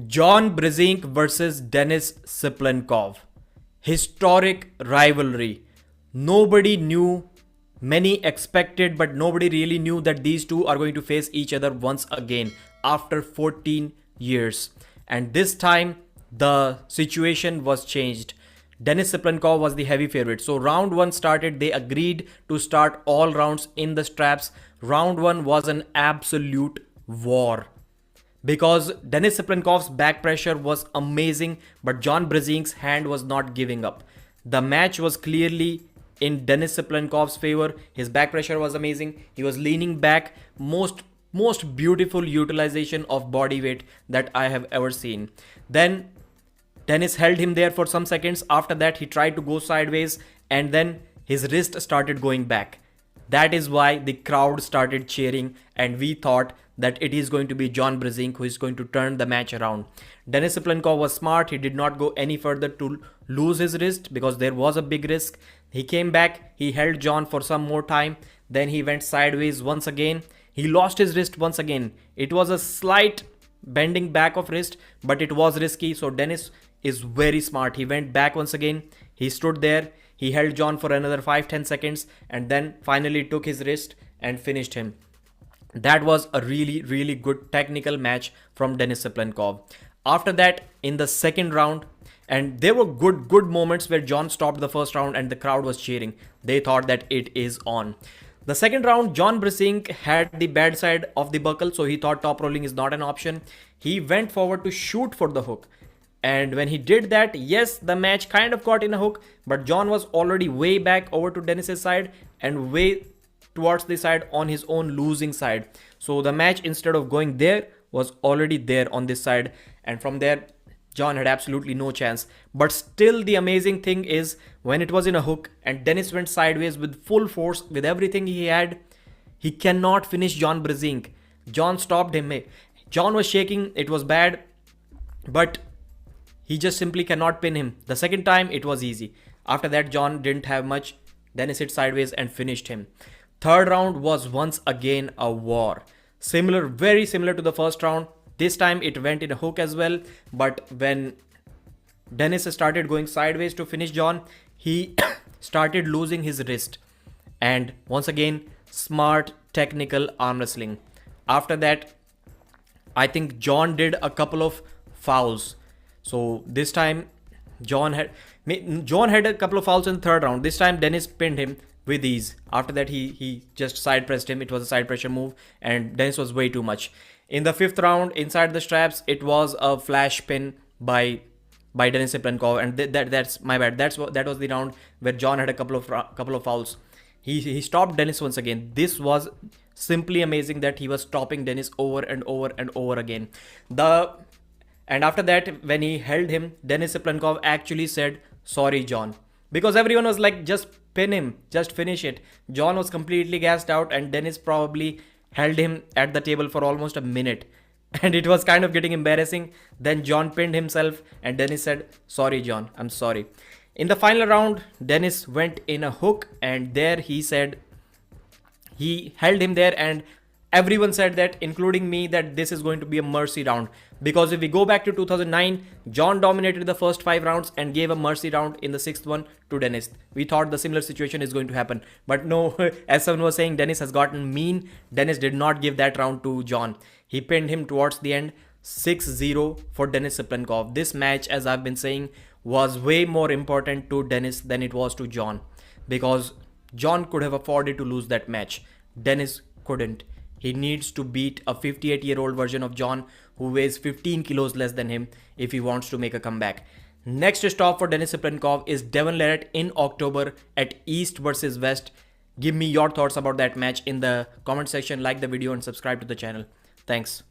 John Brzenk versus Denis Cyplenkov. Historic rivalry. Nobody knew, many expected, but nobody really knew that these two are going to face each other once again after 14 years. And this time, the situation was changed. Denis Cyplenkov was the heavy favorite. So round 1 started. They agreed to start all rounds in the straps. Round 1 was an absolute war, because Denis Cyplenkov's back pressure was amazing, but John Brzenk's hand was not giving up. The match was clearly in Denis Cyplenkov's favor. His back pressure was amazing. He was leaning back. Most beautiful utilization of body weight that I have ever seen. Then Denis held him there for some seconds. After that, he tried to go sideways, and then his wrist started going back. That is why the crowd started cheering, and we thought that it is going to be John Brzenk who is going to turn the match around. Denis Cyplenkov was smart. He did not go any further to lose his wrist because there was a big risk. He came back. He held John for some more time. Then he went sideways once again. He lost his wrist once again. It was a slight bending back of wrist, but it was risky. So Denis is very smart. He went back once again. He stood there. He held John for another 5-10 seconds and then finally took his wrist and finished him. That was a really good technical match from Denis Cyplenkov. After that, in the second round, and there were good moments where John stopped the first round and the crowd was cheering. They thought that it is on. The second round, John Brzenk had the bad side of the buckle, so he thought top rolling is not an option. He went forward to shoot for the hook. And when he did that, yes, the match kind of got in a hook, but John was already way back over to Denis's side and way towards the side on his own losing side. So the match, instead of going there, was already there on this side. And from there, John had absolutely no chance. But still, the amazing thing is when it was in a hook and Denis went sideways with full force, with everything he had, he cannot finish John Brzenk. John stopped him. John was shaking. It was bad, but he just simply cannot pin him. The second time, it was easy. After that, John didn't have much. Denis hit sideways and finished him. Third round was once again a war. Similar, very similar to the first round. This time it went in a hook as well. But when Denis started going sideways to finish John, he started losing his wrist. And once again, smart technical arm wrestling. After that, I think John did a couple of fouls. So this time John had a couple of fouls in the third round. This time Denis pinned him with ease. After that, he just side pressed him. It was a side pressure move and Denis was way too much. In the fifth round, inside the straps, it was a flash pin by Denis Cyplenkov, and that's my bad. That was the round where John had a couple of fouls. He stopped Denis once again. This was simply amazing that he was stopping Denis over and over again. And after that, when he held him, Denis Cyplenkov actually said, "Sorry, John." Because everyone was like, just pin him, just finish it. John was completely gassed out and Denis probably held him at the table for almost a minute. And it was kind of getting embarrassing. Then John pinned himself and Denis said, "Sorry, John, I'm sorry." In the final round, Denis went in a hook and there he said, he held him there and everyone said that, including me, that this is going to be a mercy round. Because if we go back to 2009, John dominated the first 5 rounds and gave a mercy round in the 6th one to Denis. We thought the similar situation is going to happen. But no, as someone was saying, Denis has gotten mean. Denis did not give that round to John. He pinned him towards the end, 6-0 for Denis Cyplenkov. This match, as I've been saying, was way more important to Denis than it was to John. Because John could have afforded to lose that match. Denis couldn't. He needs to beat a 58-year-old version of John who weighs 15 kilos less than him if he wants to make a comeback. Next stop for Denis Cyplenkov is Devon Larratt in October at East versus West. Give me your thoughts about that match in the comment section. Like the video and subscribe to the channel. Thanks.